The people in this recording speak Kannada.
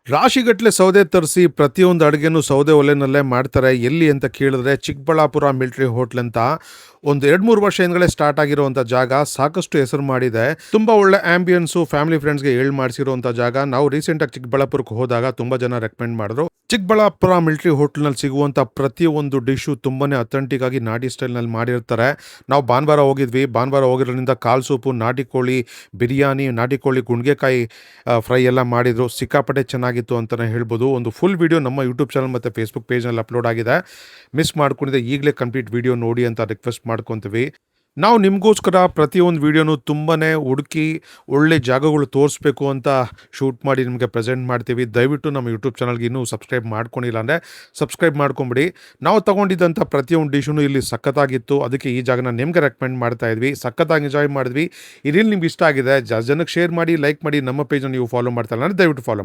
ರಾಶಿಗಟ್ಟಲೆ ಸೌದೆ ತರಿಸಿ ಪ್ರತಿಯೊಂದು ಅಡುಗೆನೂ ಸೌದೆ ಒಲೆನಲ್ಲೇ ಮಾಡ್ತಾರೆ. ಎಲ್ಲಿ ಅಂತ ಕೇಳಿದ್ರೆ ಚಿಕ್ಕಬಳ್ಳಾಪುರ ಮಿಲಿಟರಿ ಹೋಟ್ಲ್ ಅಂತ ಒಂದು 2-3 ವರ್ಷ ಹಿಂದ್ಗಡೆ ಸ್ಟಾರ್ಟ್ ಆಗಿರುವಂಥ ಜಾಗ ಸಾಕಷ್ಟು ಹೆಸರು ಮಾಡಿದೆ. ತುಂಬಾ ಒಳ್ಳೆ ಆಂಬಿಯನ್ಸು, ಫ್ಯಾಮಿಲಿ ಫ್ರೆಂಡ್ಸ್‌ಗೆ ಹೇಳ್ ಮಾಡಿಸಿರುವಂಥ ಜಾಗ. ನಾವು ರೀಸೆಂಟಾಗಿ ಚಿಕ್ಕಬಳ್ಳಾಪುರಕ್ಕೆ ಹೋದಾಗ ತುಂಬಾ ಜನ ರೆಕಮೆಂಡ್ ಮಾಡಿದ್ರು. ಚಿಕ್ಕಬಳ್ಳಾಪುರ ಮಿಲಿಟರಿ ಹೋಟ್ಲ್‌ನಲ್ಲಿ ಸಿಗುವಂಥ ಪ್ರತಿಯೊಂದು ಡಿಶ್ಶು ತುಂಬಾನೇ ಅಥೆಂಟಿಕ್ ಆಗಿ ನಾಟಿ ಸ್ಟೈಲ್‌ನಲ್ಲಿ ಮಾಡಿರ್ತಾರೆ. ನಾವು ಭಾನುವಾರ ಹೋಗಿದ್ವಿ. ಭಾನುವಾರ ಹೋಗಿರೋದ್ರಿಂದ ಕಾಲ್ ಸೂಪು, ನಾಟಿ ಕೋಳಿ ಬಿರಿಯಾನಿ, ನಾಟಿ ಕೋಳಿ ಗುಂಡ್ಗೆಕಾಯಿ ಫ್ರೈ ಎಲ್ಲ ಮಾಡಿದ್ರು. ಸಿಕ್ಕಾಪಟ್ಟೆ ಚೆನ್ನಾಗಿತ್ತು ಅಂತಲೇ ಹೇಳ್ಬೋದು. ಒಂದು ಫುಲ್ ವಿಡಿಯೋ ನಮ್ಮ ಯೂಟ್ಯೂಬ್ ಚಾನಲ್ ಮತ್ತು ಫೇಸ್ಬುಕ್ ಪೇಜ್‌ನಲ್ಲಿ ಅಪ್ಲೋಡ್ ಆಗಿದೆ. ಮಿಸ್ ಮಾಡ್ಕೊಂಡಿದ್ದೆ ಈಗಲೇ ಕಂಪ್ಲೀಟ್ ವಿಡಿಯೋ ನೋಡಿ ಅಂತ ರಿಕ್ವೆಸ್ಟ್ ಮಾಡ್ಕೊತೀವಿ. ನಾವು ನಿಮಗೋಸ್ಕರ ಪ್ರತಿಯೊಂದು ವಿಡಿಯೋನು ತುಂಬಾನೇ ಹುಡುಕಿ ಒಳ್ಳೆ ಜಾಗಗಳು ತೋರಿಸ್ಬೇಕು ಅಂತ ಶೂಟ್ ಮಾಡಿ ನಿಮಗೆ ಪ್ರೆಸೆಂಟ್ ಮಾಡ್ತೀವಿ. ದಯವಿಟ್ಟು ನಮ್ಮ ಯೂಟ್ಯೂಬ್ ಚಾನಲ್ಗೆ ಇನ್ನೂ ಸಬ್ಸ್ಕ್ರೈಬ್ ಮಾಡ್ಕೊಂಡಿಲ್ಲ ಅಂದರೆ ಸಬ್ಸ್ಕ್ರೈಬ್ ಮಾಡ್ಕೊಂಬಿಡಿ. ನಾವು ತಗೊಂಡಿದ್ದಂಥ ಪ್ರತಿಯೊಂದು ಡಿಶೂ ಇಲ್ಲಿ ಸಖತ್ತಾಗಿತ್ತು. ಅದಕ್ಕೆ ಈ ಜಾಗನ ನಿಮಗೆ ರೆಕಮೆಂಡ್ ಮಾಡ್ತಾ ಇದ್ವಿ. ಸಖತ್ತಾಗಿ ಎಂಜಾಯ್ ಮಾಡಿದ್ವಿ. ಈ ರೀಲ್ ನಿಮ್ಗೆ ಇಷ್ಟ ಆಗಿದೆ, ಜಾಸ್ತಿ ಜನಕ್ಕೆ ಶೇರ್ ಮಾಡಿ, ಲೈಕ್ ಮಾಡಿ. ನಮ್ಮ ಪೇಜನ್ನು ನೀವು ಫಾಲೋ ಮಾಡ್ತಾ ಇಲ್ಲ ಅಂದರೆ ದಯವಿಟ್ಟು ಫಾಲೋ ಮಾಡಿ.